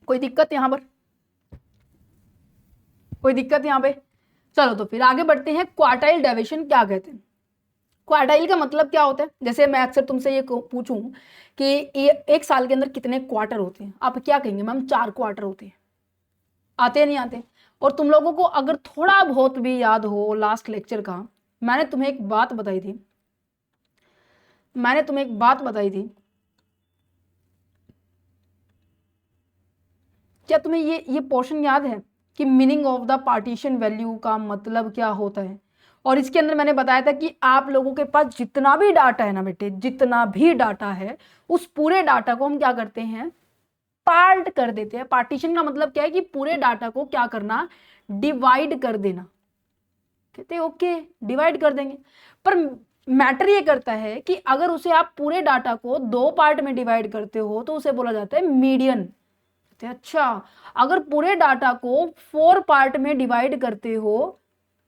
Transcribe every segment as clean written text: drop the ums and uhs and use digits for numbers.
कोई दिक्कत यहाँ पर? कोई दिक्कत यहाँ पे? चलो तो फिर आगे बढ़ते हैं। क्वार्टाइल डेविएशन क्या कहते हैं? क्वार्टाइल का मतलब क्या होता है? जैसे मैं अक्सर तुमसे ये पूछूं कि एक साल के अंदर कितने क्वार्टर होते हैं, आप क्या कहेंगे? मैम 4 क्वार्टर होते हैं। आते हैं नहीं आते? और तुम लोगों को अगर थोड़ा बहुत भी याद हो लास्ट लेक्चर का, मैंने तुम्हें एक बात बताई थी, क्या तुम्हें ये पोर्शन याद है कि meaning of the partition value का मतलब क्या होता है? और इसके अंदर मैंने बताया था कि आप लोगों के पास जितना भी डाटा है ना बेटे, जितना भी डाटा है, उस पूरे डाटा को हम क्या करते हैं? पार्ट कर देते हैं। पार्टीशन का मतलब क्या है कि पूरे डाटा को क्या करना? डिवाइड कर देना। कहते हैं ओके डिवाइड कर देंगे, पर मैटर ये करता है कि अगर उसे आप पूरे डाटा को 2 पार्ट में डिवाइड करते हो तो उसे बोला जाता है मीडियन। अच्छा, अगर पूरे डाटा को 4 पार्ट में डिवाइड करते हो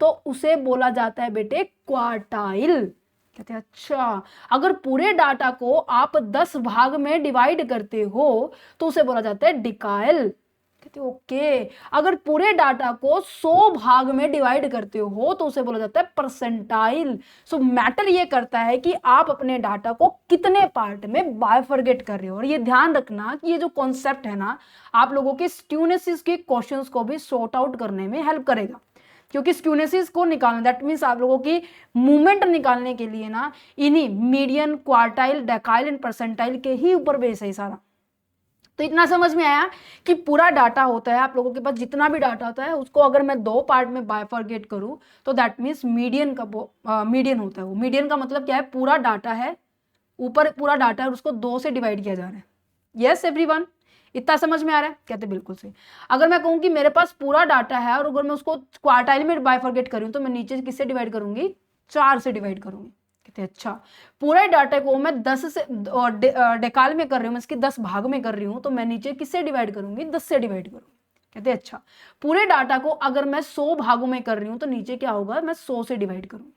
तो उसे बोला जाता है बेटे क्वार्टाइल। कहते हैं अच्छा, अगर पूरे डाटा को आप 10 भाग में डिवाइड करते हो तो उसे बोला जाता है डिकाइल। कहते ओके, अगर पूरे डाटा को 100 भाग में डिवाइड करते हो तो उसे बोला जाता है परसेंटाइल। सो मैटर ये करता है कि आप अपने डाटा को कितने पार्ट में बायफरगेट कर रहे हो। और ये ध्यान रखना कि ये जो कॉन्सेप्ट है ना, आप लोगों के स्क्यूनेसिस के क्वेश्चंस को भी सॉर्ट आउट करने में हेल्प करेगा, क्योंकि स्क्यूनेसिस को निकालना, दैट मीन्स आप लोगों की मूवमेंट निकालने के लिए ना, इन्हीं मीडियन, क्वार्टाइल, डेकाइल एंड परसेंटाइल के ही ऊपर बेस है सारा। तो इतना समझ में आया कि पूरा डाटा होता है, आप लोगों के पास जितना भी डाटा होता है उसको अगर मैं 2 पार्ट में बाइफरगेट करूं तो दैट मीन्स मीडियन का मीडियन होता है वो। मीडियन का मतलब क्या है? पूरा डाटा है, ऊपर पूरा डाटा है और उसको 2 से डिवाइड किया जा रहा है। यस एवरीवन, इतना समझ में आ रहा है? कहते बिल्कुल सही। अगर मैं कहूं कि मेरे पास पूरा डाटा है और अगर मैं उसको क्वार्टाइल में बाइफरगेट करूं तो मैं नीचे किससे डिवाइड करूंगी? 4 से डिवाइड करूंगी। कहते अच्छा, पूरे डाटा को मैं 10 से डेकाल में कर रही हूँ, मैं इसके 10 भाग में कर रही हूँ, तो मैं नीचे किससे डिवाइड करूंगी? 10 से डिवाइड करूंगी। कहते अच्छा, पूरे डाटा को अगर मैं 100 भागों में कर रही हूँ तो नीचे क्या होगा? मैं 100 से डिवाइड करूंगी।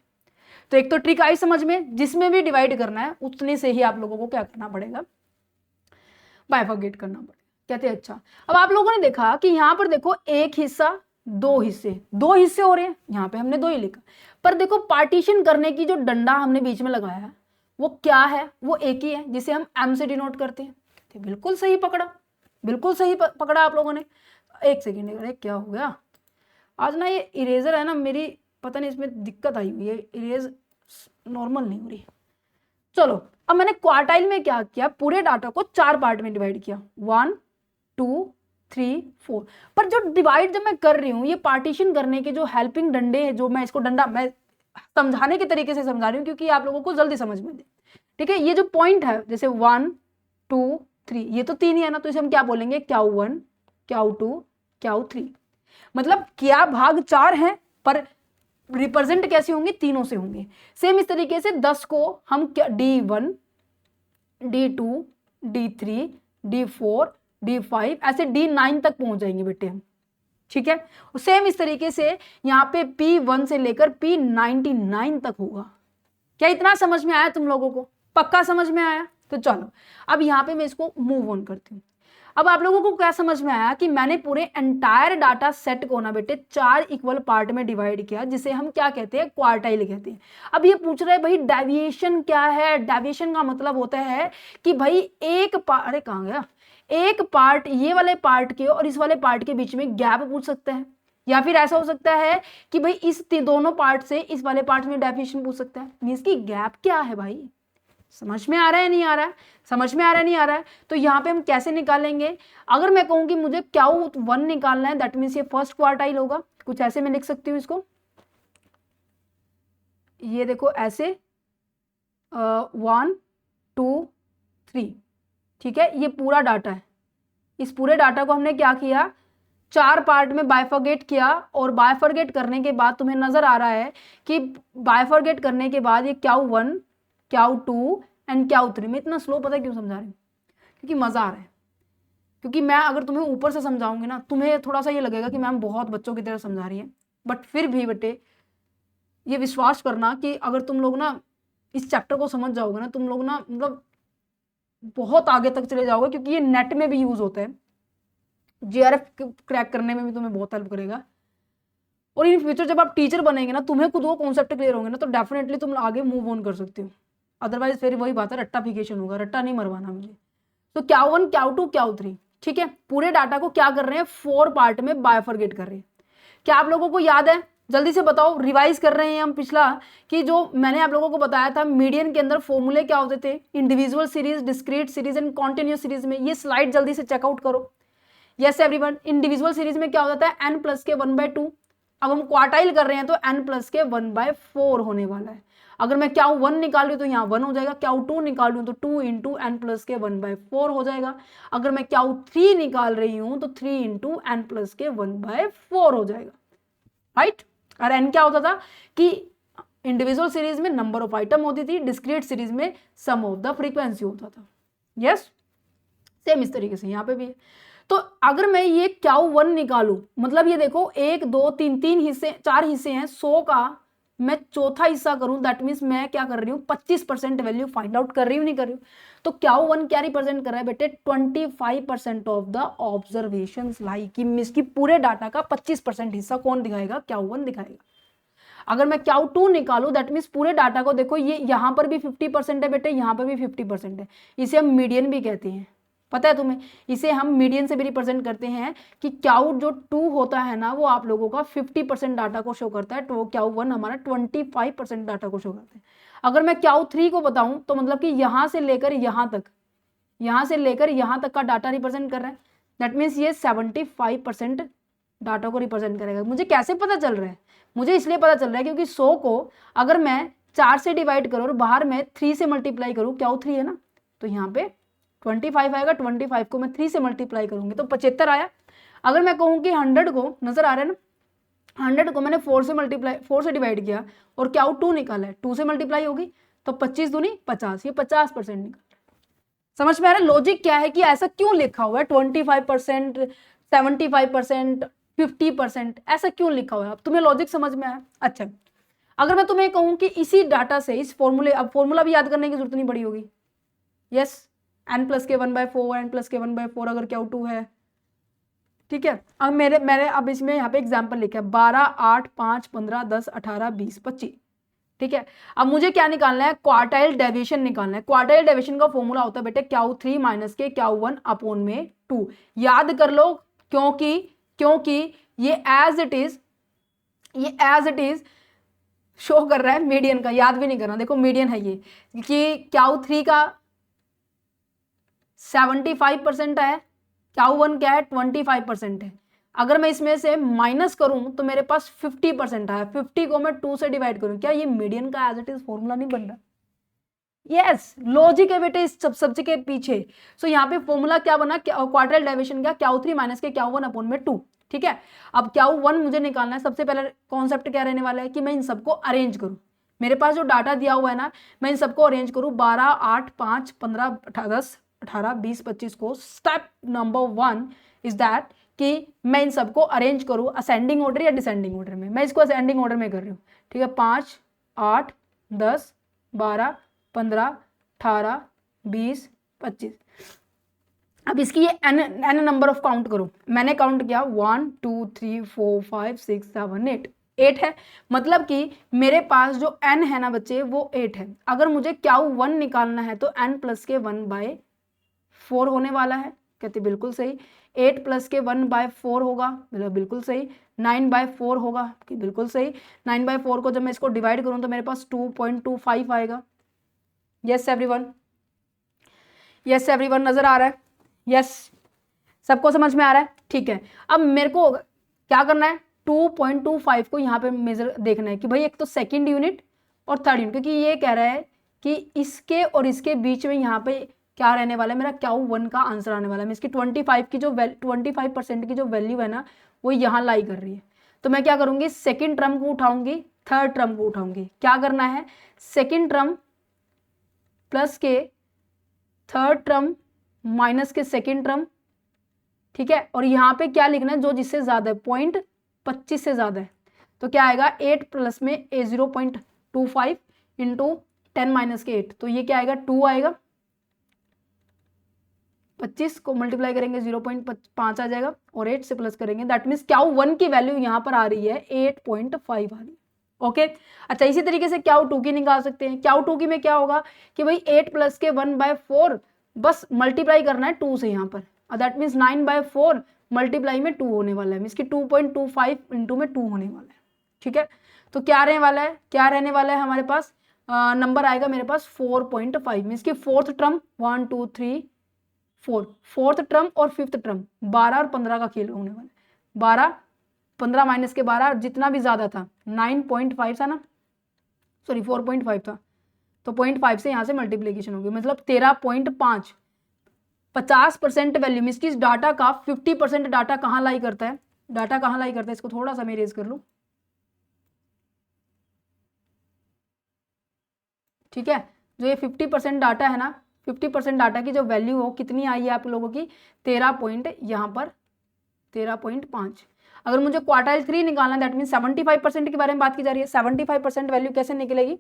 तो एक तो ट्रिक आई समझ में, जिसमें भी डिवाइड करना है उतने से ही आप लोगों को क्या करना पड़ेगा? बाइफरगेट करना पड़ेगा। कहते अच्छा, अब आप लोगों ने देखा कि यहां पर देखो एक हिस्सा, 2 हिस्से, 2 हिस्से हो रहे हैं, यहां पे हमने 2 ही लिखा, पर देखो पार्टीशन करने की जो डंडा हमने बीच में लगाया है वो क्या है? वो एक ही है जिसे हम एम से डिनोट करते हैं। कहते बिल्कुल सही पकड़ा, बिल्कुल सही पकड़ा आप लोगों ने। एक सेकेंड, अरे क्या हो गया आज ना, ये इरेजर है ना मेरी, पता नहीं इसमें दिक्कत आई हुई है, इरेज नॉर्मल नहीं हो रही। चलो, अब मैंने क्वार्टाइल में क्या किया? पूरे डाटा को 4 पार्ट में डिवाइड किया, 1 2 3 4। पर जो डिवाइड जब मैं कर रही हूँ, ये पार्टीशन करने के जो हेल्पिंग डंडे हैं, जो मैं इसको डंडा मैं समझाने के तरीके से समझा रही हूँ क्योंकि आप लोगों को जल्दी समझ में दे। ठीक है, ये जो पॉइंट है जैसे 1 2 3, ये तो 3 ही है ना, तो इसे हम क्या बोलेंगे? क्याउ 1 क्याउ 2 क्याउ 3। मतलब क्या भाग 4 है पर रिप्रेजेंट कैसे होंगे? तीनों से होंगे। सेम इस तरीके से 10 को हम क्या D1 D2 D3 D4 D5 ऐसे D9 तक पहुंच जाएंगे बेटे हम। ठीक है, सेम इस तरीके से यहां पे P1 से लेकर P99 तक होगा। क्या इतना समझ में आया तुम लोगों को? पक्का समझ में आया? तो चलो अब यहां पे मैं इसको मूव ऑन करती हूं। अब आप लोगों को क्या समझ में आया कि मैंने पूरे एंटायर डाटा सेट को ना बेटे 4 इक्वल पार्ट में डिवाइड किया, जिसे हम क्या कहते हैं? क्वार्टाइल कहते हैं। अब ये पूछ रहे हैं भाई डेविएशन क्या है? डेविएशन का मतलब होता है कि भाई एक पार्ट, अरे कहां गया, एक पार्ट ये वाले पार्ट के और इस वाले पार्ट के बीच में गैप पूछ सकता है, या फिर ऐसा हो सकता है कि भाई इस दोनों पार्ट से इस वाले पार्ट में डेविएशन पूछ सकता है। मींस की गैप क्या है भाई? समझ में आ रहा है नहीं आ रहा है? समझ में आ रहा है नहीं आ रहा है? तो यहाँ पे हम कैसे निकालेंगे? अगर मैं कहूँ कि मुझे क्याउ 1 निकालना है, दैट मीन्स ये फर्स्ट क्वार्टाइल होगा। कुछ ऐसे मैं लिख सकती हूँ इसको, ये देखो ऐसे 1 2 3। ठीक है, ये पूरा डाटा है। इस पूरे डाटा को हमने क्या किया? 4 पार्ट में बाइफरगेट किया, और बाइफरगेट करने के बाद तुम्हें नजर आ रहा है कि बाइफरगेट करने के बाद ये क्याउ 1 क्याउ 2 एंड क्याउ 3। मैं इतना स्लो पता है क्यों समझा रही हूँ? क्योंकि मजा आ रहा है। क्योंकि मैं अगर तुम्हें ऊपर से समझाऊंगी ना, तुम्हें थोड़ा सा ये लगेगा कि मैम बहुत बच्चों की तरह समझा रही है, बट फिर भी बेटे ये विश्वास करना कि अगर तुम लोग ना इस चैप्टर को समझ जाओगे ना, तुम लोग ना मतलब बहुत आगे तक चले जाओगे, क्योंकि ये नेट में भी यूज होता है। JRF क्रैक करने में भी तुम्हें बहुत हेल्प करेगा। और इन फ्यूचर जब आप टीचर बनेंगे ना, तुम्हें खुद वो कॉन्सेप्ट क्लियर होंगे ना, तो डेफिनेटली तुम आगे मूव ऑन कर सकते हो। अदरवाइज फिर वही बात है, रट्टाफिकेशन होगा, रट्टा नहीं मरवाना मुझे। तो क्या 1, क्या 2, क्या 3, ठीक है। पूरे डाटा को क्या कर रहे हैं, 4 पार्ट में बायफरगेट कर रहे हैं। क्या आप लोगों को याद है, जल्दी से बताओ, रिवाइज कर रहे हैं हम पिछला, कि जो मैंने आप लोगों को बताया था मीडियन के अंदर फॉर्मूले क्या होते थे, individual series, discrete series and continuous series में। ये स्लाइड जल्दी से चेकआउट करो। यस एवरीवन, इंडिविजुअल सीरीज में क्या होता है, n प्लस के 1/2। अब हम क्वार्टाइल कर रहे हैं तो n प्लस के 1/4 होने वाला है। अगर मैं क्या 1 निकाल रही हूँ तो यहाँ 1 हो जाएगा, क्या 2 निकाल रही हूँ तो 2 इंटू एन प्लस के 1/4 हो जाएगा। अगर मैं क्या 3 निकाल रही हूँ तो 3 इंटू एन प्लस के 1/4 हो जाएगा, राइट। और n क्या होता था कि इंडिविजुअल सीरीज में नंबर ऑफ आइटम होती थी, डिस्क्रीट सीरीज में सम ऑफ द फ्रीक्वेंसी होता था। यस, सेम इस तरीके से यहाँ पे भी है। तो अगर मैं ये क्या 1 निकालू, मतलब ये देखो 1 2 3 3 हिस्से, 4 हिस्से हैं, 100 का मैं चौथा हिस्सा करूं, दैट मीन्स मैं क्या कर रही हूँ, 25% वैल्यू फाइंड आउट कर रही हूँ, नहीं कर रही हूँ। तो क्या 1 क्या रिप्रेजेंट कर रहा है बेटे, 25% ऑफ द ऑब्जर्वेशंस लाई, कि इसकी पूरे डाटा का 25% हिस्सा कौन दिखाएगा, क्या 1 दिखाएगा। अगर मैं क्या 2 निकालू, दैट मीन्स पूरे डाटा को देखो, ये यहाँ पर भी 50% है बेटे, यहाँ पर भी 50% है। इसे हम मीडियन भी कहते हैं, पता है तुम्हें। इसे हम मीडियन से भी रिप्रेजेंट करते हैं कि क्याउ जो 2 होता है ना, वो आप लोगों का 50% डाटा को शो करता है, तो क्याउ 1 हमारा 25% डाटा को शो करता है। अगर मैं क्याउ 3 को बताऊं तो मतलब कि यहाँ से लेकर यहाँ तक, यहाँ से लेकर यहाँ तक का डाटा रिप्रेजेंट कर रहा है, दैट मीन्स ये 75% डाटा को रिप्रेजेंट करेगा। मुझे कैसे पता चल रहा है, मुझे इसलिए पता चल रहा है क्योंकि 100 को अगर मैं 4 से डिवाइड करूँ और बाहर में 3 से मल्टीप्लाई करूँ, क्याउ 3 है ना, तो यहाँ पे 25 आएगा, 25 को मैं 3 से मल्टीप्लाई करूंगी तो 75 आया। अगर मैं कहूँ कि 100 को, नजर आ रहा है ना, 100 को मैंने 4 से डिवाइड किया और क्या 2 निकाला है, 2 से मल्टीप्लाई होगी तो 25 दूनी 50, ये 50% निकाल। समझ में आ रहा है लॉजिक क्या है, कि ऐसा क्यों लिखा हुआ है 25%, 75%, 50%, ऐसा क्यों लिखा हुआ है, अब तुम्हें लॉजिक समझ में आया। अच्छा, अगर मैं तुम्हें कहूँ कि इसी डाटा से, इस फॉर्मूले, अब फॉर्मूला भी याद करने की जरूरत नहीं पड़ी होगी। यस, n प्लस के 1/4, n प्लस के 1/4 अगर क्या 2 है, ठीक है। अब मैंने अब इसमें यहाँ पे एग्जाम्पल लिखा है 12, 8, 5, 15, 10, 18, 20, 25, ठीक है। अब मुझे क्या निकालना है, क्वार्टाइल डेविएशन निकालना है। क्वार्टाइल डेविएशन का फॉर्मूला होता है बेटे क्याउ 3 माइनस के क्याउ 1 अपॉन में 2। याद कर लो, क्योंकि ये एज इट इज शो कर रहा है मीडियन का, याद भी नहीं करना। देखो मीडियन है ये, कि क्याउ 3 का 75% है, क्याउ 1 क्या है, 25% है। अगर मैं इसमें से माइनस करूं तो मेरे पास 50% आया, 50 को मैं 2 से डिवाइड करूं, क्या ये मीडियन का एज इट इज फॉर्मूला नहीं बन रहा। यस, लॉजिक है बेटे इस सब के पीछे। सो यहाँ पे फॉर्मूला क्या बना, क्वार्टाइल डेविएशन का क्याउ 3 माइनस के क्याउ 1 अपॉन में 2, ठीक है। अब क्याउ 1 मुझे निकालना है। सबसे पहले कॉन्सेप्ट क्या रहने वाला है कि मैं इन सबको अरेंज करूं। मेरे पास जो डाटा दिया हुआ है ना, मैं इन सबको अरेंज करूं, 12, 8, 5, 15, 10, 18, 20, 25 को। स्टेप नंबर 1 इज दैट कि मैं इन सबको अरेंज करूं असेंडिंग ऑर्डर या डिसेंडिंग ऑर्डर में। मैं इसको असेंडिंग ऑर्डर में कर रही हूँ, ठीक है। 5, 8, 10, 12, 15, 18, 20, 25। अब इसकी ये n नंबर ऑफ काउंट करो। मैंने काउंट किया 1 2 3 4 5 6 7 8, 8 है। मतलब कि मेरे पास जो n है ना बच्चे, वो 8 है। अगर मुझे क्याउ 1 निकालना है तो n प्लस के 1/4 होने वाला है। कहते बिल्कुल सही। 8 प्लस के 1/4 होगा, बिल्कुल सही। 9/4 होगा, कि बिल्कुल सही। 9/4 को जब मैं इसको डिवाइड करूँ तो मेरे पास 2.25 आएगा। यस एवरीवन, यस एवरीवन, नजर आ रहा है। यस, सबको समझ में आ रहा है, ठीक है। अब मेरे को क्या करना है, 2.25 को यहाँ पे मेजर देखना है कि भाई एक तो सेकंड यूनिट और थर्ड यूनिट, क्योंकि ये कह रहा है कि इसके और इसके बीच में यहाँ पे क्या रहने वाला है, मेरा क्याउ 1 का आंसर आने वाला है। इसकी 25% की जो वैल्यू है ना, वो यहाँ लाई कर रही है। तो मैं क्या करूँगी, सेकेंड टर्म को उठाऊंगी, थर्ड टर्म को उठाऊंगी। क्या करना है, सेकेंड टर्म प्लस के थर्ड टर्म माइनस के सेकेंड टर्म, ठीक है। और यहाँ पे क्या लिखना है, जो जिससे ज्यादा है, 0.25 से ज्यादा है, तो क्या आएगा 8 प्लस में 0.25 इंटू 10 माइनस के 8, तो ये क्या आएगा 2 आएगा। 25 को मल्टीप्लाई करेंगे 0.5 आ जाएगा और 8 से प्लस करेंगे, दैट मीन्स क्या 1 की वैल्यू यहाँ पर आ रही है 8.5 आ रही है। ओके अच्छा, इसी तरीके से क्या 2 की निकाल सकते हैं। क्या 2 की में क्या होगा कि भाई 8 प्लस के 1/4 बस मल्टीप्लाई करना है 2 से यहाँ पर, दैट मीन्स 9/4 मल्टीप्लाई में 2 होने वाला है, मीन्स की 2.25 इंटू में 2 होने वाला है। ठीक है, तो क्या रहने वाला है, क्या रहने वाला है हमारे पास नंबर आएगा मेरे पास 4.5, मीन्स की फोर्थ टर्म 1 2 3 4, फोर्थ टर्म और फिफ्थ टर्म 12 और 15 का खेल होने वाला है। 12 15 माइनस के 12 जितना भी ज्यादा था 9.5 था ना, सॉरी 4.5 था, तो 0.5 से यहाँ से मल्टीप्लीकेशन होगी, मतलब 13.5। 50% वैल्यू मीन्स कि इस डाटा का 50% डाटा कहाँ लाई करता है, डाटा कहाँ लाई करता है, इसको थोड़ा सा मैं रेज कर लूँ। ठीक है, जो ये 50% डाटा है ना, 50% डाटा की जो वैल्यू हो कितनी आई है आप लोगों की 13 पॉइंट, यहाँ पर 13.5। अगर मुझे क्वार्टाइल 3 निकालना दैट मीन 75% के बारे में बात की जा रही है। 75% वैल्यू कैसे निकलेगी,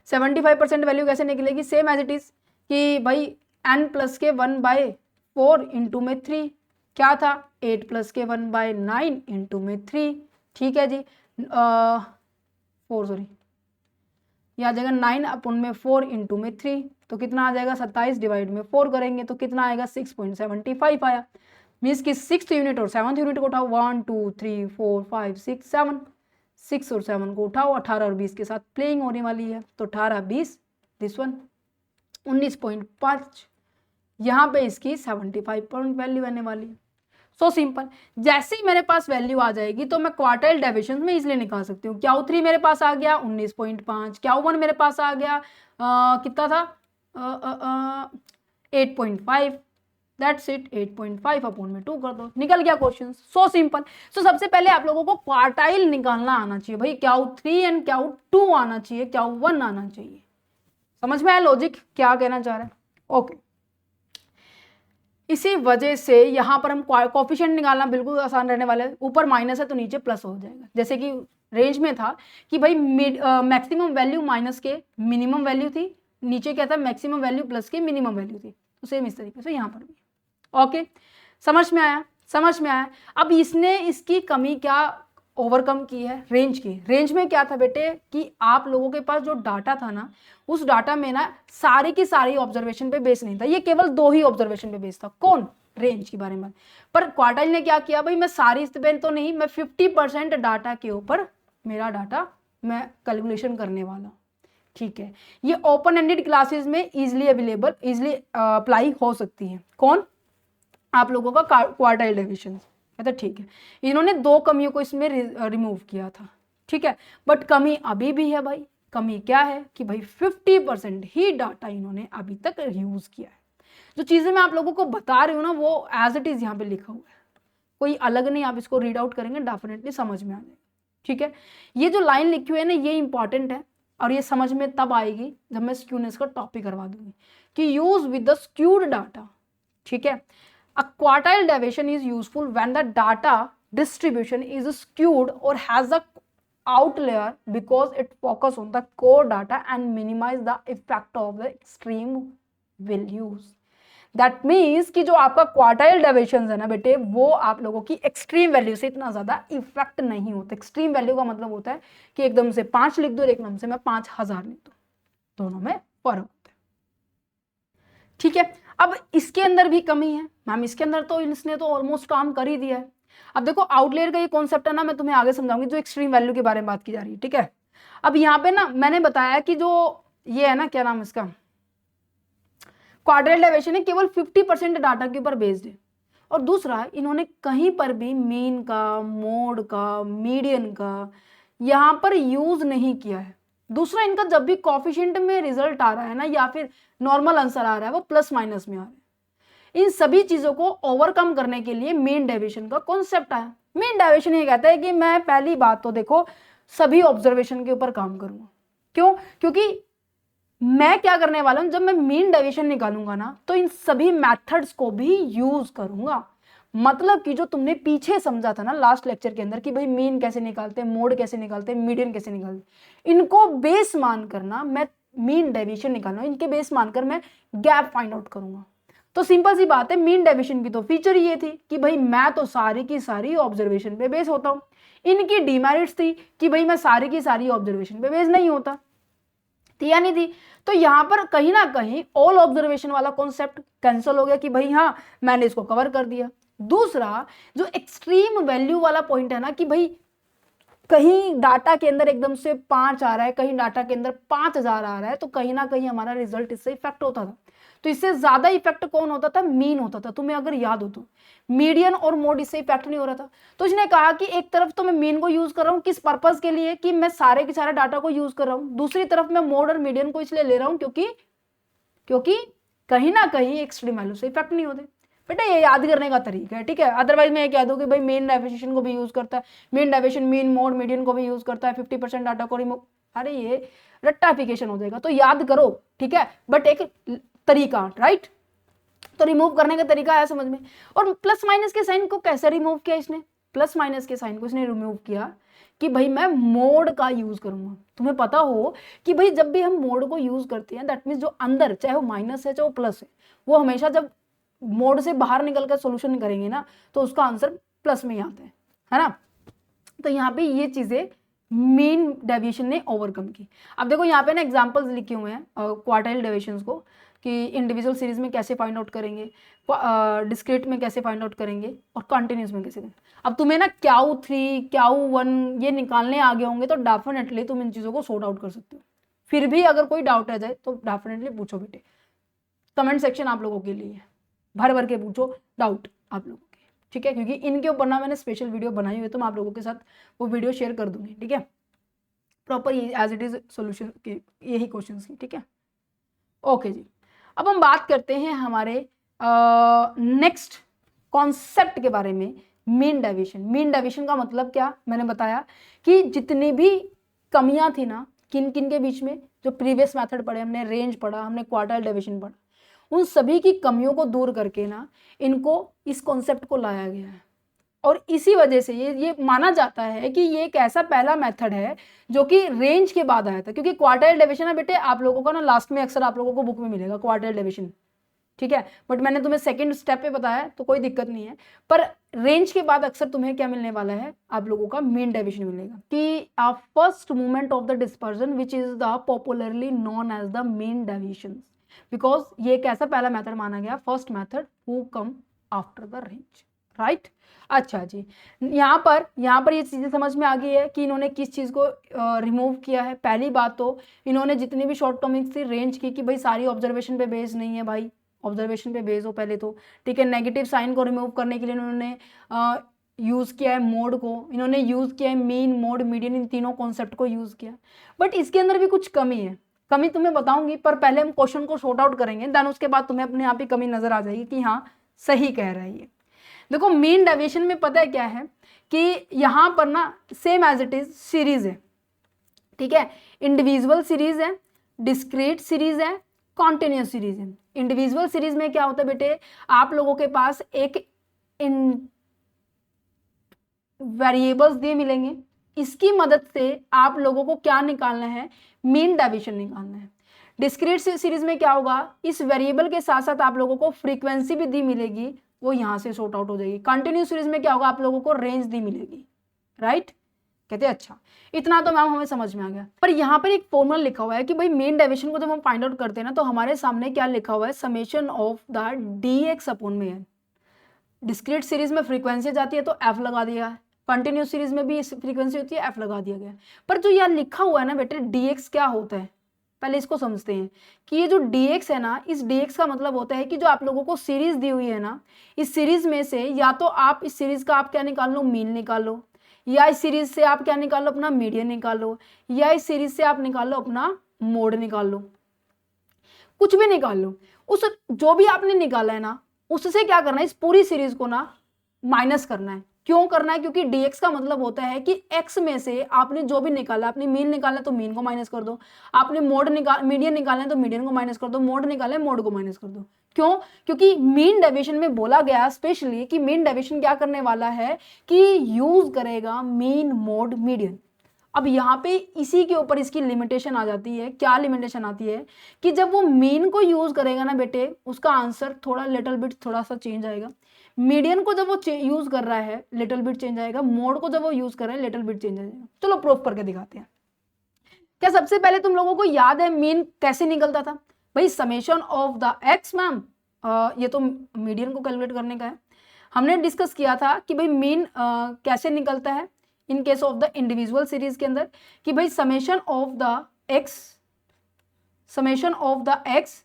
75% वैल्यू कैसे निकलेगी, सेम एज इट इज कि भाई n प्लस के 1/4 इंटू में 3 क्या था 8 प्लस के 1/9 इंटू में 3। ठीक है जी, 4 सॉरी यह आ जाएगा 9/4 इंटू में 3, तो कितना आ जाएगा 27 डिवाइड में 4 करेंगे तो कितना आएगा 6.75 आया। मीन्स कि 6th यूनिट और 7th यूनिट को उठाओ, 1 2 3 4 5 6 7, 6 और 7 को उठाओ, 18 और 20 के साथ प्लेइंग होने वाली है, तो 18 20 दिस वन 19.5, यहाँ पे इसकी 75 पॉइंट वैल्यू आने वाली है। सो सिंपल, जैसे ही मेरे पास वैल्यू आ जाएगी तो मैं क्वार्टाइल डेविएशन में इजिली निकाल सकती हूँ। क्या 3 मेरे पास आ गया 19.5, क्या 1 मेरे पास आ गया कितना था 8.5, दैट्स इट 8.5 अपॉन में 2 कर दो, निकल गया क्वेश्चन। So simple. सो सबसे पहले आप लोगों को क्वार्टाइल निकालना आना चाहिए भाई, क्या 3 एंड क्या 2 आना चाहिए, क्या 1 आना चाहिए। समझ में आया लॉजिक क्या कहना चाह रहे हैं? ओके इसी वजह से यहाँ पर हम कोफिशिएंट निकालना बिल्कुल आसान रहने वाला है। ऊपर माइनस है तो नीचे प्लस हो जाएगा, जैसे कि रेंज में था कि भाई मैक्सिमम वैल्यू माइनस के मिनिमम वैल्यू थी, नीचे क्या था मैक्सिमम वैल्यू प्लस के मिनिमम वैल्यू थी, तो सेम इस तरीके से यहाँ पर भी। ओके समझ में आया, समझ में आया। अब इसने इसकी कमी क्या ओवरकम की है, रेंज की। रेंज में क्या था बेटे कि आप लोगों के पास जो डाटा था ना, उस डाटा में ना सारी की सारी ऑब्जर्वेशन पे बेस नहीं था, ये केवल 2 ही ऑब्जर्वेशन पे बेस था। कौन, रेंज के बारे में। पर क्वार्टाइल ने क्या किया भाई, मैं सारी पे तो नहीं, मैं 50% डाटा के ऊपर मेरा डाटा मैं कैलकुलेशन करने वाला। ठीक है, ये ओपन एंडेड क्लासेस में इजिली अवेलेबल, इजिली अप्लाई हो सकती है। कौन, आप लोगों का क्वार्टाइल डेविएशन। तो ठीक है, इन्होंने 2 कमियों को इसमें रिमूव किया था। ठीक है, बट कमी अभी भी है भाई। कमी क्या है कि भाई 50% ही डाटा इन्होंने अभी तक यूज किया है। जो चीजें मैं आप लोगों को बता रही हूँ ना, वो एज इट इज यहाँ पे लिखा हुआ है, कोई अलग नहीं। आप इसको रीड आउट करेंगे डेफिनेटली समझ में आ जाएगा। ठीक है, ये जो लाइन लिखी हुई है ना, ये इंपॉर्टेंट है और ये समझ में तब आएगी जब मैं स्क्यूनेस का टॉपिक करवा दूंगी कि use with the skewed data. ठीक है, a quartile deviation is useful when the data distribution is skewed or has a outlier because it focus on the core data and minimize the effect of the extreme values. That means कि जो आपका quartile deviation है ना बेटे, वो आप लोगों की एक्सट्रीम वैल्यू से इतना ज्यादा इफेक्ट नहीं होता। एक्सट्रीम वैल्यू का मतलब होता है कि एकदम से 5 लिख दो और एकदम से मैं 5000 लिख दो, दोनों में फर्क होता है। ठीक है, अब इसके अंदर भी कमी है मैम, इसके अंदर तो इसने तो ऑलमोस्ट काम कर ही दिया है। अब देखो आउटलेयर का ये कॉन्सेप्ट है ना, मैं तुम्हें आगे समझाऊंगी, जो एक्सट्रीम वैल्यू के बारे में बात की जा रही है। ठीक है, अब यहाँ पे ना मैंने बताया कि जो ये है ना, क्या नाम इसका, क्वाड्रेंट डेविएशन है, केवल 50% डाटा के ऊपर बेस्ड है। और दूसरा, इन्होंने कहीं पर भी मीन का, मोड का, मीडियन का यहाँ पर यूज नहीं किया है। दूसरा, इनका जब भी कॉफिशिएंट में रिजल्ट आ रहा है ना, या फिर नॉर्मल आंसर आ रहा है, वो प्लस माइनस में आ रहा है। इन सभी चीजों को ओवरकम करने के लिए मीन डेविएशन का कॉन्सेप्ट आया। मीन डेविएशन ये कहता है कि मैं पहली बात तो देखो सभी ऑब्जर्वेशन के ऊपर काम करूंगा। क्यों? क्योंकि मैं क्या करने वाला हूं, जब मैं मीन डेविएशन निकालूंगा ना, तो इन सभी मेथड्स को भी यूज करूंगा। मतलब कि जो तुमने पीछे समझा था ना लास्ट लेक्चर के अंदर कि भाई मीन कैसे निकालते हैं, मोड कैसे निकालते हैं, मीडियन कैसे निकालते हैं, इनको बेस मान करना मैं मीन डेविएशन निकालना, इनके बेस मानकर मैं गैप फाइंड आउट करूंगा। तो सिंपल सी बात है, मीन डेविएशन की तो फीचर ये थी कि भाई मैं तो सारी की सारी ऑब्जर्वेशन पे बेस होता हूँ। इनकी डिमेरिट्स थी कि भाई मैं सारी की सारी ऑब्जर्वेशन पे बेस नहीं होता, थी या नहीं थी। तो यहां पर कहीं ना कहीं ऑल ऑब्जर्वेशन वाला कॉन्सेप्ट कैंसिल हो गया कि भाई हाँ मैंने इसको कवर कर दिया। दूसरा जो एक्सट्रीम वैल्यू वाला पॉइंट है ना कि भाई कहीं डाटा के अंदर एकदम से 5 आ रहा है, कहीं डाटा के अंदर 5000 आ रहा है, तो कहीं ना कहीं हमारा रिजल्ट इससे इफेक्ट होता था। तो इससे ज्यादा इफेक्ट कौन होता था? मीन होता था। तुम्हें अगर याद हो तो मीडियन और मोड इससे इफेक्ट नहीं हो रहा था। तो इसने कहा कि एक तरफ तो मैं मीन को यूज कर रहा हूँ किस पर्पज के लिए, कि मैं सारे के सारे डाटा को यूज कर रहा हूँ। दूसरी तरफ मैं मोड और मीडियन को इसलिए ले रहा हूँ क्योंकि कहीं ना कहीं एक्सट्रीम वैल्यू से इफेक्ट नहीं होते। बेटा ये याद करने का तरीका है, ठीक है। अदरवाइज मैं ये कह दूं कि भाई मेन डेफिनेशन को भी यूज करता है, main definition mean mode median को भी यूज करता है, 50% डाटा को रिमूव, अरे ये रट्टाफिकेशन हो जाएगा। तो याद करो, ठीक है, बट एक तरीका, राइट। तो रिमूव करने का तरीका आया समझ में। और प्लस माइनस के साइन को कैसे रिमूव किया इसने? प्लस माइनस के साइन को इसने रिमूव किया कि भाई मैं मोड का यूज करूंगा। तुम्हें पता हो कि भाई जब भी हम मोड को यूज करते हैं दैट मीन्स जो अंदर, चाहे वो माइनस है चाहे वो प्लस है, वो हमेशा जब मोड से बाहर निकल कर सोल्यूशन करेंगे ना तो उसका आंसर प्लस में ही आता है ना। तो यहाँ पे ये चीजें मीन डेविएशन ने ओवरकम की। अब देखो यहाँ पे ना एग्जांपल्स लिखे हुए हैं क्वार्टाइल डेविएशंस को, कि इंडिविजुअल सीरीज में कैसे फाइंड आउट करेंगे, डिस्क्रीट में कैसे फाइंड आउट करेंगे, और कंटिन्यूस में कैसे करेंगे। अब तुम्हें ना क्याऊ 3 क्याऊ 1 ये निकालने आगे होंगे तो डेफिनेटली तुम इन चीज़ों को सॉर्ट आउट कर सकते हो। फिर भी अगर कोई डाउट आ जाए तो डेफिनेटली पूछो बेटे, कमेंट सेक्शन आप लोगों के लिए है, भर भर के पूछो डाउट आप लोगों के, ठीक है। क्योंकि इनके ऊपर ना मैंने स्पेशल वीडियो बनाई हुई है तो मैं आप लोगों के साथ वो वीडियो शेयर कर दूंगी, ठीक है, proper as it is solution के यही क्वेश्चंस की, ठीक है। ओके जी, अब हम बात करते हैं हमारे नेक्स्ट कॉन्सेप्ट के बारे में, मीन डेविएशन। मीन डेविएशन का मतलब क्या, मैंने बताया कि जितनी भी कमियां थी ना किन किन के बीच में, जो प्रीवियस मेथड पढ़े हमने, रेंज पढ़ा हमने, क्वार्टाइल डेविएशन पढ़ा, उन सभी की कमियों को दूर करके ना इनको इस कॉन्सेप्ट को लाया गया है। और इसी वजह से ये माना जाता है कि ये एक ऐसा पहला मेथड है जो कि रेंज के बाद आया था। क्योंकि क्वार्टाइल डेविएशन है बेटे आप लोगों का ना लास्ट में अक्सर आप लोगों को बुक में मिलेगा क्वार्टाइल डेविएशन, ठीक है, बट मैंने तुम्हें सेकंड स्टेप पे बताया तो कोई दिक्कत नहीं है। पर रेंज के बाद अक्सर तुम्हें क्या मिलने वाला है, आप लोगों का मीन डेविएशन मिलेगा, कि first movement of the dispersion which is the popularly known as the mean deviation, because ये एक ऐसा पहला मेथड माना गया, first method who come after the range, right. अच्छा जी, यहाँ पर ये चीज़ें समझ में आ गई है कि इन्होंने किस चीज़ को रिमूव किया है। पहली बात तो इन्होंने जितनी भी शॉर्ट टर्मिंग्स थी रेंज की, कि भाई सारी ऑब्जर्वेशन पे बेस नहीं है, भाई ऑब्जर्वेशन पे बेस हो पहले तो, ठीक है। नेगेटिव साइन को रिमूव करने के लिए इन्होंने यूज़ किया है मोड को, इन्होंने यूज़ किया है मीन मोड मीडियन, इन तीनों कॉन्सेप्ट को यूज़ किया। बट इसके अंदर भी कुछ कमी है, कमी तुम्हें बताऊंगी, पर पहले हम क्वेश्चन को सॉर्ट आउट करेंगे, देन उसके बाद तुम्हें अपने आप ही कमी नजर आ जाएगी कि हाँ सही कह रहा है ये। देखो मीन डेविएशन में पता है क्या है कि यहाँ पर ना same as it is series है, ठीक है। इंडिविजुअल सीरीज है, डिस्क्रीट सीरीज है, कॉन्टिन्यूस सीरीज है। इंडिविजुअल सीरीज में क्या होता है बेटे, आप लोगों के पास एक वेरिएबल्स दिए मिलेंगे, इसकी मदद से आप लोगों को क्या निकालना है, मीन डेविएशन निकालना है। डिस्क्रीट सीरीज में क्या होगा, इस वेरिएबल के साथ साथ आप लोगों को फ्रीक्वेंसी भी दी मिलेगी, वो यहां से सॉर्ट आउट हो जाएगी। कंटिन्यूस सीरीज में क्या होगा, आप लोगों को रेंज दी मिलेगी, राइट। कहते हैं अच्छा इतना तो मैम हमें समझ में आ गया, पर यहाँ पर एक फॉर्मूला लिखा हुआ है कि भाई मेन डेविएशन को जब हम फाइंड आउट करते हैं ना तो हमारे सामने क्या लिखा हुआ है, summation of the dx upon में है। डिस्क्रीट सीरीज में फ्रीक्वेंसी जाती है तो f लगा दिया है, कंटिन्यूस सीरीज में भी फ्रीक्वेंसी होती है f लगा दिया गया। पर जो यहाँ लिखा हुआ है ना बेटे dx क्या होता है, पहले इसको समझते हैं कि ये जो dx है ना, इस dx का मतलब होता है कि जो आप लोगों को सीरीज दी हुई है ना, इस सीरीज में से या तो आप इस सीरीज का आप क्या निकाल लो, मीन निकाल लो, या इस सीरीज से आप क्या निकाल लो, अपना मीडियन निकाल लो, या इस सीरीज से आप निकाल लो अपना मोड निकाल लो, कुछ भी निकाल लो। उस जो भी आपने निकाला है ना उससे क्या करना है, इस पूरी सीरीज को ना माइनस करना है। क्यों करना है, क्योंकि dx का मतलब होता है कि x में से आपने जो भी निकाला, आपने मीन निकालना है तो मीन को माइनस कर दो, आपने मीडियन निकालना है तो मीडियन को माइनस कर दो, मोड निकालना है मोड को माइनस कर दो। क्यों, क्योंकि मीन डेविएशन में बोला गया स्पेशली कि मीन डेविएशन क्या करने वाला है कि यूज करेगा मीन मोड मीडियन। अब यहाँ पे इसी के ऊपर इसकी लिमिटेशन आ जाती है। क्या लिमिटेशन आती है कि जब वो मीन को यूज करेगा ना बेटे, उसका आंसर थोड़ा लिटिल बिट थोड़ा सा चेंज आएगा। मीडियन को जब वो यूज कर रहा है लिटिल बिट चेंज आएगा, मोड को जब वो यूज कर रहा है लिटिल बिट चेंज आएगा। चलो प्रूफ करके दिखाते हैं। क्या सबसे पहले तुम लोगों को याद है मीन कैसे निकलता था? भाई summation of the x ma'am, ये तो मीडियन को कैलकुलेट करने का है। हमने डिस्कस किया था कि भाई मीन कैसे निकलता है इन case of the individual series के अंदर, कि भाई summation of the x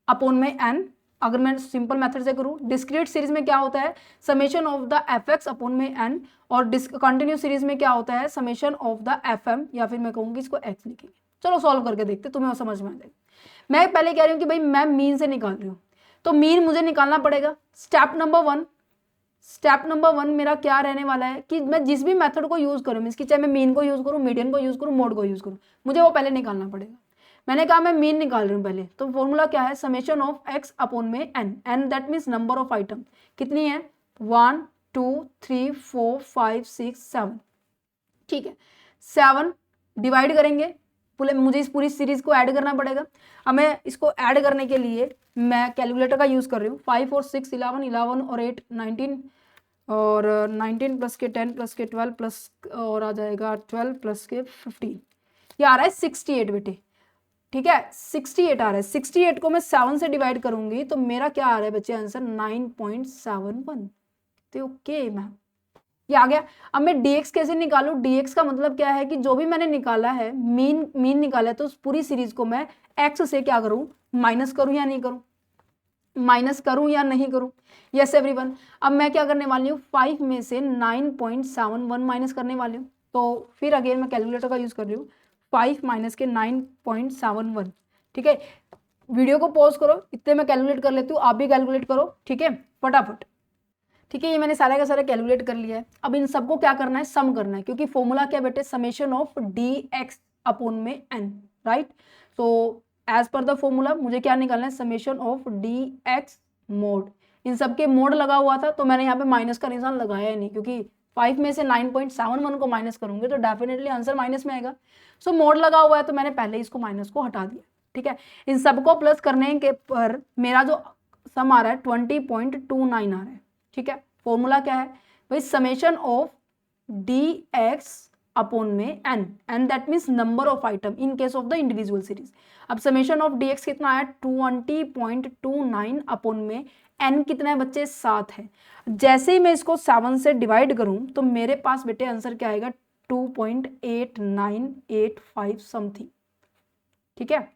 upon में एन। अगर मैं सिंपल मेथड से करूं, डिस्क्रीट सीरीज में क्या होता है? Summation of the F X upon में एन, और कंटिन्यू सीरीज में क्या होता है? Summation of the F M, या फिर मैं कहूंगी इसको एक्स लिखेंगे। चलो सॉल्व करके देखते, तुम्हें वो समझ में आ जाएगा। मैं पहले कह रही हूँ कि भाई मैं मीन से निकाल रही हूँ, तो मीन मुझे निकालना पड़ेगा। स्टेप नंबर वन मेरा क्या रहने वाला है कि मैं जिस भी मेथड को यूज करूँ, इसकी चाहे मैं मीन को यूज करूँ, मीडियन को यूज करूँ, मोड को यूज करूँ, मुझे वो पहले निकालना पड़ेगा। मैंने कहा मैं मीन निकाल रही हूँ पहले, तो फॉर्मूला क्या है? समेशन ऑफ एक्स अपॉन में N, N that means number of item कितनी है? 1 2 3 4 5 6 7। ठीक है, 7 डिवाइड करेंगे, मुझे इस पूरी सीरीज को ऐड करना पड़ेगा। अब मैं इसको ऐड करने के लिए मैं कैलकुलेटर का यूज कर रही हूँ। 5 और 6 11, 11 और 8 19, और 19 प्लस के 10 प्लस के 12 प्लस और आ जाएगा 12 प्लस के 15, ये आ रहा है 68 बेटे। ठीक है, 68 आ रहा है। 68 को मैं 7 से डिवाइड करूंगी तो मेरा क्या आ रहा है बच्चे? आंसर 9.71। तो ओके मैम, ये आ गया। अब मैं dx कैसे निकालू? dx का मतलब क्या है कि जो भी मैंने निकाला है, मीन निकाला है, तो उस पूरी सीरीज को मैं x से क्या करूं? माइनस करूं या नहीं करूं? माइनस करूं या नहीं करूं? Yes everyone. अब मैं क्या करने वाली हूँ? 5 में से 9.71 माइनस करने वाली हूँ। तो फिर अगेन मैं कैलकुलेटर का यूज कर रही हूँ। 5 माइनस के 9.71। ठीक है, वीडियो को पॉज करो, इतने मैं कैलकुलेट कर लेती हूँ, आप भी कैलकुलेट करो। ठीक है, फटाफट। ठीक है, ये मैंने सारा का सारा कैलकुलेट कर लिया है। अब इन सबको क्या करना है? सम करना है, क्योंकि फॉर्मूला क्या बेटे? Summation of D x upon में एन, राइट? तो एज पर द फॉर्मूला मुझे क्या निकालना है? Summation of D x mode. इन सबके मोड लगा हुआ था तो मैंने यहाँ पे माइनस का निशान लगाया ही नहीं, क्योंकि 5 में से 9.71 को माइनस करूंगे तो डेफिनेटली आंसर माइनस में आएगा। सो मोड लगा हुआ है तो मैंने पहले इसको माइनस को हटा दिया। ठीक है, इन सबको प्लस करने के पर मेरा जो सम आ रहा है 20.29 आ रहा है। ठीक है, फॉर्मूला क्या है भाई? Summation of D x upon में N, N that means number of item in case of the individual series. अब समेशन ऑफ डी एक्स कितना आया? 20.29 अपॉन में एन कितना है बच्चे? 7 है। जैसे ही मैं इसको 7 से डिवाइड करूं तो मेरे पास बेटे आंसर क्या आएगा? 2.8985 समथिंग। ठीक है,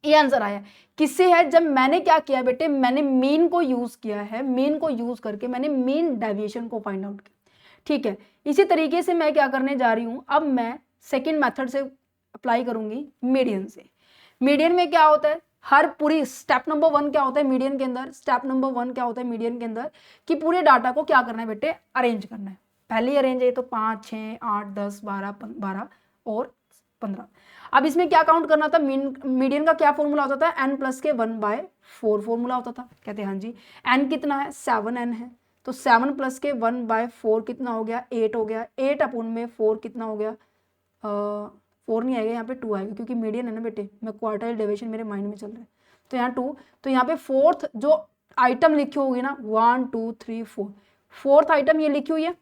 ये आंसर आया। किससे है? जब मैंने क्या किया बेटे? मैंने मीन को यूज किया है। मीन को यूज करके मैंने मीन डेविएशन को फाइंड आउट किया। ठीक है, इसी तरीके से मैं क्या करने जा रही हूं? अब मैं सेकेंड मेथड से अप्लाई करूंगी मीडियन से। मीडियन में क्या होता है? हर पूरी स्टेप नंबर 1 क्या होता है मीडियन के अंदर? स्टेप नंबर 1 क्या होता है मीडियन के अंदर? कि पूरे डाटा को क्या करना है बेटे? अरेंज करना है। पहले अरेंज है तो 5 6 8 10 12 और 15। अब इसमें क्या काउंट करना था? मीडियन का क्या फॉर्मूला होता था? n प्लस के 1/4 फॉर्मूला होता था। कहते हैं हाँ जी। n कितना है? 7n है, तो 7 प्लस के 1/4 कितना हो गया? 8 हो गया। 8 अपॉन में 4 कितना हो गया? 4 नहीं आएगा, यहाँ पे 2 आएगा, क्योंकि मीडियन है ना बेटे। मैं क्वार्टाइल डेविएशन मेरे माइंड में चल रहा है, तो यहाँ 2। तो यहाँ पे फोर्थ जो आइटम लिखी होगी ना, 1 2 3 4, फोर्थ आइटम ये लिखी हुई है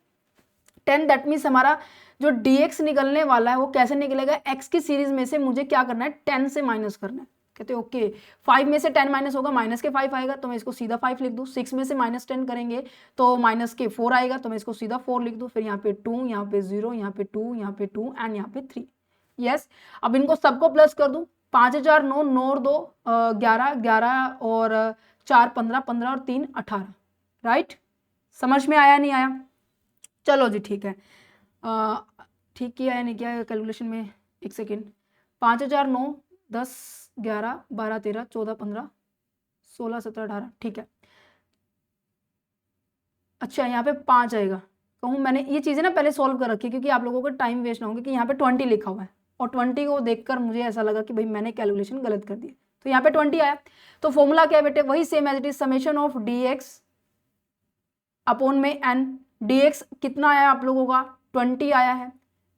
10। दैट मीन्स हमारा जो dx निकलने वाला है वो कैसे निकलेगा? x की सीरीज में से मुझे क्या करना है? 10 से माइनस करना है। कहते हैं ओके, 5 में से 10 माइनस होगा, माइनस के 5 आएगा, तो मैं इसको सीधा 5 लिख दूँ। 6 में से माइनस 10 करेंगे तो माइनस के 4 आएगा, तो मैं इसको सीधा 4 लिख दूँ। फिर यहाँ पे 2, यहाँ पे 0, यहाँ पे 2, यहाँ पे 2 एंड यहाँ पे 3। यस, अब इनको सबको प्लस कर दूँ। 5 4 9, 9 और 2 11, 11 और 4 15, 15 और 3 18। राइट, समझ में आया नहीं आया? चलो जी ठीक है, ठीक किया है नहीं किया है कैलकुलेशन में? एक सेकेंड। 5 4 9 10 11 12 13 14 15 16 17 18। ठीक है, अच्छा यहाँ पे 5 आएगा। कहूँ मैंने ये चीज़ें ना पहले सॉल्व कर रखी है, क्योंकि आप लोगों को टाइम वेस्ट ना होगा, कि यहाँ पे 20 लिखा हुआ है और 20 को देखकर मुझे ऐसा लगा कि भाई मैंने कैलकुलेशन गलत कर दी, तो यहाँ पे 20 आया। तो फॉर्मूला क्या है बेटे? वही same as it is, summation of D x upon में एन। डी एक्स कितना आया आप लोगों का? 20 आया है,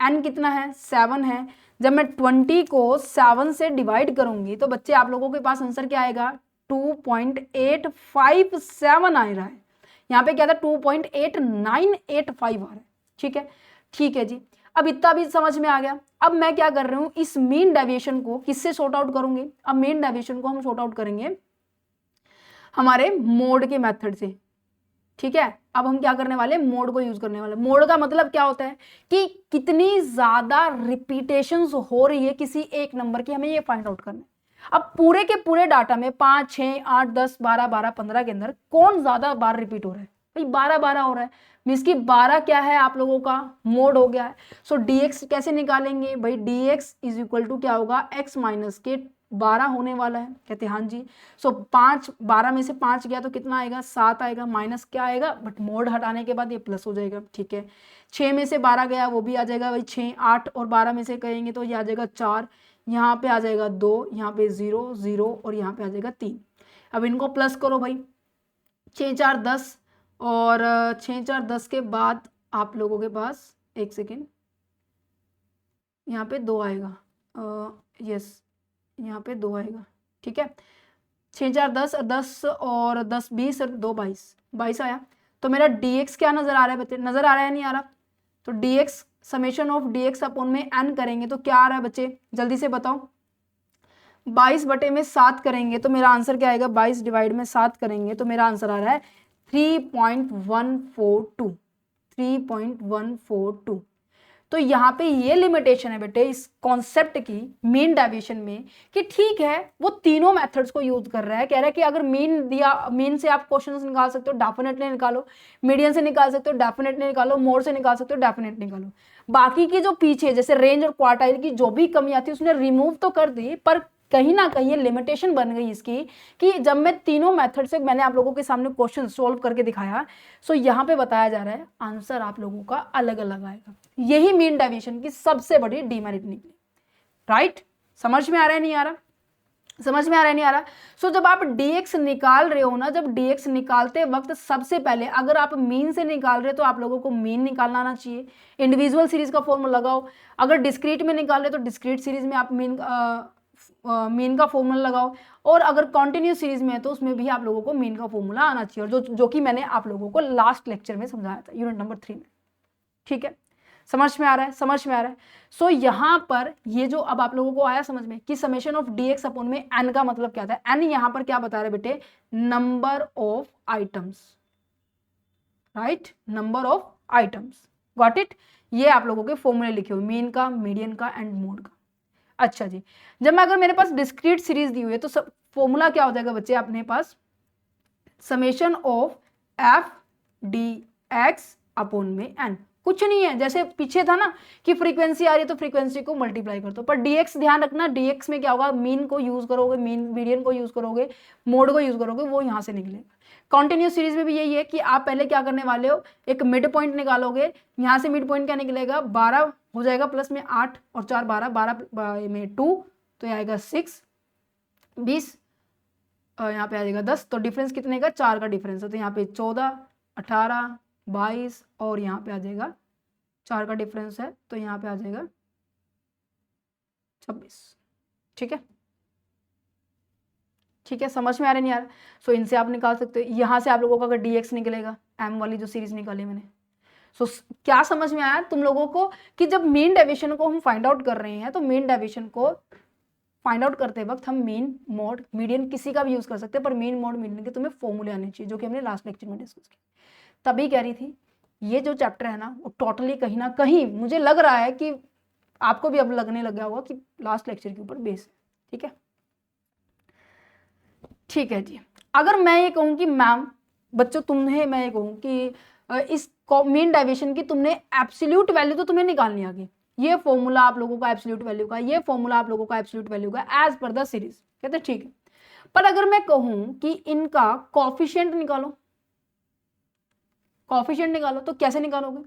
n कितना है 7 है। जब मैं 20 को 7 से डिवाइड करूंगी तो बच्चे आप लोगों के पास आंसर क्या आएगा 2.857 आ रहा है। यहाँ पे क्या था 2.8985 आ रहा है। ठीक है, ठीक है जी, अब इतना भी समझ में आ गया। अब मैं क्या कर रही हूँ, इस मीन डेविएशन को किससे सॉर्ट आउट करूंगी। अब मीन डेविएशन को हम सॉर्ट आउट करेंगे हमारे मोड के मेथड से। ठीक है, अब हम क्या करने वाले, मोड को यूज करने वाले। मोड का मतलब क्या होता है कि कितनी ज्यादा रिपीटेशंस हो रही है किसी एक नंबर की, हमें ये फाइंड आउट करना है। अब पूरे के पूरे डाटा में 5, 6, 8, 10, 12, 12, 15 के अंदर कौन ज्यादा बार रिपीट हो रहा है, भाई 12 12 हो रहा है। मीन्स की 12 क्या है आप लोगों का मोड हो गया है। सो dx कैसे निकालेंगे भाई, dx इज इक्वल टू क्या होगा x माइनस के 12 होने वाला है। कहते हैं हाँ जी। सो 5, 12 में से 5 गया तो कितना आएगा 7 आएगा, माइनस क्या आएगा बट मोड हटाने के बाद ये प्लस हो जाएगा। ठीक है, 6 में से 12 गया वो भी आ जाएगा भाई 6, 8 और 12 में से कहेंगे तो ये आ जाएगा 4, यहाँ पे आ जाएगा 2, यहाँ पे 0 0 और यहाँ पे आ जाएगा 3। अब इनको प्लस करो भाई, 6 4 10 और 6 4 10 के बाद आप लोगों के पास एक सेकेंड यहाँ पे 2 आएगा, यस यहाँ पे 2 आएगा। ठीक है, 6 4 10 10 और 10 20 और 2 22 22 आया। तो मेरा dx क्या नजर आ रहा है बच्चे, नजर आ रहा है नहीं आ रहा। तो dx summation of dx upon में n करेंगे तो क्या आ रहा है बच्चे, जल्दी से बताओ। 22 बटे में 7 करेंगे तो मेरा आंसर क्या आएगा, 22 डिवाइड में 7 करेंगे तो मेरा आंसर आ रहा है 3.142 3.142। तो यहाँ पे ये लिमिटेशन है बेटे इस कॉन्सेप्ट की मीन डेविएशन में कि ठीक है वो तीनों मेथड्स को यूज कर रहा है। कह रहा है कि अगर मीन दिया, मीन से आप क्वेश्चंस निकाल सकते हो डेफिनेटली निकालो, मीडियन से निकाल सकते हो डेफिनेटली निकालो, मोड से निकाल सकते हो डेफिनेटली निकालो। बाकी की जो पीछे जैसे रेंज और क्वार्टाइल की जो भी कमी आती है उसने रिमूव तो कर दी, पर कहीं ना कहीं लिमिटेशन बन गई इसकी कि जब मैं तीनों मेथड से मैंने आप लोगों के सामने क्वेश्चन सोल्व करके दिखाया, सो यहाँ पे बताया जा रहा है आंसर आप लोगों का अलग अलग आएगा। यही मीन डेविएशन की सबसे बड़ी डीमेरिट निकली। राइट, समझ में आ रहा है नहीं आ रहा, समझ में आ रहा है नहीं आ रहा। सो जब आप dx निकाल रहे हो ना, जब dx निकालते वक्त सबसे पहले अगर आप मीन से निकाल रहे हो तो आप लोगों को मीन निकालना आना चाहिए। इंडिविजुअल सीरीज का फॉर्मूला लगाओ, अगर डिस्क्रीट में निकाल रहे हो तो डिस्क्रीट सीरीज में आप मीन का फॉर्मूला लगाओ, और अगर कॉन्टिन्यूस सीरीज में है तो उसमें भी आप लोगों को मीन का फॉर्मूला आना चाहिए, और जो कि मैंने आप लोगों को लास्ट लेक्चर में समझाया था यूनिट नंबर 3 में। ठीक है, समझ में आ रहा है, समझ में आ रहा है। सो यहाँ पर ये जो अब आप लोगों को आया समझ में कि समेशन ऑफ dx अपॉन में n का मतलब क्या था। n यहाँ पर क्या बता रहे बेटे, number of items, right, number of items, got it. ये आप लोगों के फॉर्मूले लिखे हुए मीन का, मीडियन का एंड मोड का। अच्छा जी, जब मैं अगर मेरे पास डिस्क्रीट सीरीज दी हुई है तो फॉर्मूला क्या हो जाएगा बच्चे अपने पास, summation of f d x upon में एन। कुछ नहीं है, जैसे पीछे था ना कि फ्रीक्वेंसी आ रही है तो फ्रीक्वेंसी को मल्टीप्लाई कर दो, पर dx ध्यान रखना, dx में क्या होगा, मीन को यूज करोगे, मीन मीडियन को यूज करोगे, मोड को यूज करोगे, वो यहाँ से निकलेगा। कॉन्टिन्यूस सीरीज में भी यही है कि आप पहले क्या करने वाले हो, एक मिड पॉइंट निकालोगे, यहाँ से मिड पॉइंट क्या निकलेगा 12 हो जाएगा, प्लस में 8 और 4 12, 12 में 2 तो ये आएगा 6, 20 यहाँ पे आ जाएगा 10, तो डिफरेंस कितने का 4 का डिफरेंस है, तो यहाँ पे 14 18 22 और यहाँ पे आ जाएगा 4 का डिफरेंस है तो यहाँ पे आ जाएगा 26। ठीक है, ठीक है, समझ में आ रहा है नहीं यार। सो इनसे आप निकाल सकते हो, यहाँ से आप लोगों का अगर dx निकलेगा, m वाली जो सीरीज निकाली मैंने। सो क्या समझ में आया तुम लोगों को कि जब मीन डेविएशन को हम फाइंड आउट कर रहे हैं तो मीन डेविएशन को फाइंड आउट करते वक्त हम मीन, मोड, मीडियन किसी का भी यूज कर सकते हैं, पर मीन, मोड, मीडियन के तुम्हें फॉर्मूले आने चाहिए, जो कि हमने लास्ट लेक्चर में डिस्कस किया। तभी कह रही थी ये जो चैप्टर है ना वो टोटली कहीं ना कहीं मुझे लग रहा है कि आपको भी अब लगने लग गया होगा कि लास्ट लेक्चर के ऊपर बेस है। ठीक है, ठीक है जी। अगर मैं ये कहूँ कि मैम बच्चों तुम्हें मैं ये कहूँ कि इस मीन डेविएशन की तुमने एब्सोल्यूट वैल्यू तो तुम्हें निकालनी आ गई, ये फॉर्मूला आप लोगों का एब्सोल्यूट वैल्यू का, ये फॉर्मूला आप लोगों का एब्सोल्यूट वैल्यू का एज पर द सीरीज, कहते हैं ठीक है। पर अगर मैं कहूँ कि इनका कॉफिशिएंट निकालो, कॉफिशिएंट निकालो, तो कैसे निकालोगे,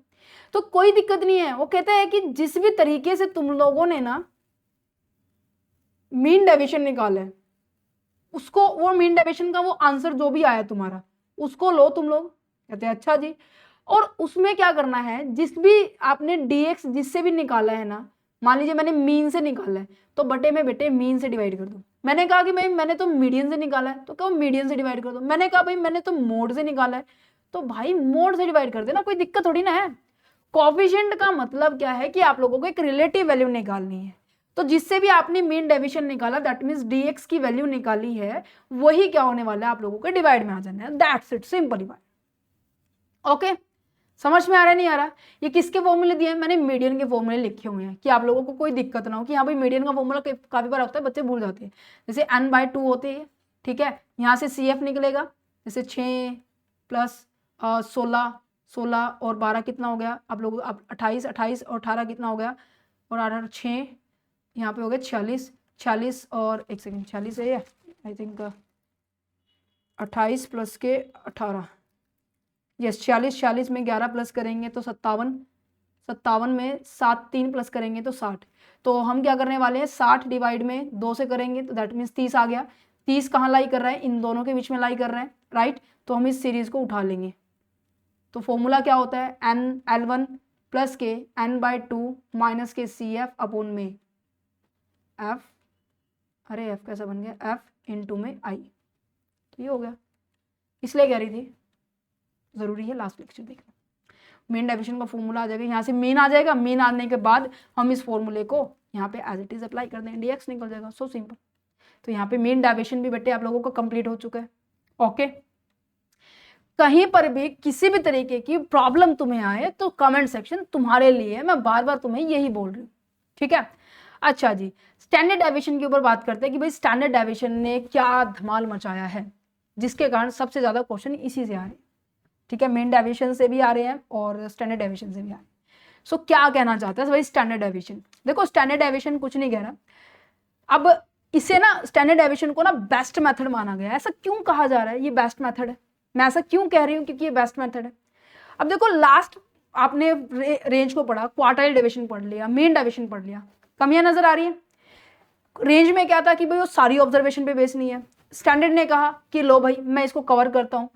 तो कोई दिक्कत नहीं है। वो कहता है कि जिस भी तरीके से तुम लोगों ने ना मीन डेविएशन निकाला है उसको, वो मीन डेविएशन का वो आंसर जो भी आया तुम्हारा उसको लो तुम लोग। कहते हैं अच्छा जी, और उसमें क्या करना है, जिस भी आपने dx जिससे भी निकाला है ना, मान लीजिए मैंने मीन से निकाला है तो बटे में बेटे मीन से डिवाइड कर दो। मैंने कहा कि भाई मैंने तो मीडियन से निकाला है तो क्या मीडियन से डिवाइड कर दो। मैंने कहा भाई मैंने तो मोड से निकाला है तो भाई मोड से डिवाइड कर देना, कोई दिक्कत थोड़ी ना है। कोफिशिएंट का मतलब क्या है कि आप लोगों को एक रिलेटिव वैल्यू निकालनी है, तो जिससे भी आपने मीन डेविएशन निकाला दैट मीन्स dx की वैल्यू निकाली है वही क्या होने वाला है, आप लोगों को डिवाइड में आ जाना है। That's it, simple divide. Okay, समझ में आ रहा है नहीं आ रहा? ये किसके फॉर्मूले दिए हैं? मैंने मीडियन के फॉर्मूले लिखे हुए हैं कि आप लोगों को कोई दिक्कत ना हो कि हाँ भाई मीडियन का फॉर्मूला काफी बार होता है बच्चे भूल जाते हैं। जैसे n/2 होती है, ठीक है, यहाँ से CF निकलेगा, जैसे 6 प्लस 16 और 12 कितना हो गया आप लोग, 28 और 18 कितना हो गया, और 18 6 यहाँ पे हो गया 46 और 1 सेकेंड 46 है ये आई थिंक 28 प्लस के 18 यस 46 में 11 प्लस करेंगे तो 57 में 7 3 प्लस करेंगे तो 60। तो हम क्या करने वाले हैं, 60 डिवाइड में 2 से करेंगे तो दैट मीन्स 30 आ गया। 30 कहाँ लाई कर रहा है, इन दोनों के बीच में लाई कर रहा है, राइट। तो हम इस सीरीज को उठा लेंगे। तो फॉर्मूला क्या होता है, L1 प्लस के n/2 माइनस के CF अपॉन में F, अरे F कैसा बन गया, F इंटू में I। तो ये हो गया, इसलिए कह रही थी जरूरी है लास्ट लेक्चर देखना। मेन डेफिनेशन का फॉर्मूला आ जाएगा, यहाँ से मेन आ जाएगा, मेन आने के बाद हम इस फॉर्मूले को यहाँ पे एज इट इज अप्लाई कर देंगे, dx निकल जाएगा, सो सिंपल। तो यहाँ पे मेन डेफिनेशन भी बेटे आप लोगों का कंप्लीट हो चुका है। ओके, कहीं पर भी किसी भी तरीके की प्रॉब्लम तुम्हें आए तो कमेंट सेक्शन तुम्हारे लिए है, मैं बार बार तुम्हें यही बोल रही हूँ, ठीक है। अच्छा जी, स्टैंडर्ड डेविएशन के ऊपर बात करते हैं कि भाई स्टैंडर्ड डेविएशन ने क्या धमाल मचाया है, जिसके कारण सबसे ज्यादा क्वेश्चन इसी से आ रहे हैं, ठीक है। मेन डेविएशन से भी आ रहे हैं और स्टैंडर्ड डेविएशन से भी आ रहे हैं। सो क्या कहना चाहता है भाई स्टैंडर्ड डेविएशन? देखो स्टैंडर्ड डेविएशन कुछ नहीं कह रहा, अब इसे ना स्टैंडर्ड डेविएशन को ना बेस्ट मेथड माना गया है। ऐसा क्यों कहा जा रहा है ये बेस्ट मेथड है? मैं ऐसा क्यों कह रही हूँ क्योंकि ये बेस्ट मेथड है। अब देखो लास्ट आपने रेंज को पढ़ा, क्वार्टाइल डेविएशन पढ़ लिया, मेन डेविएशन पढ़ लिया, कमियां नजर आ रही है। रेंज में क्या था कि भाई वो सारी ऑब्जर्वेशन पे बेस नहीं है। स्टैंडर्ड ने कहा कि लो भाई मैं इसको कवर करता हूँ,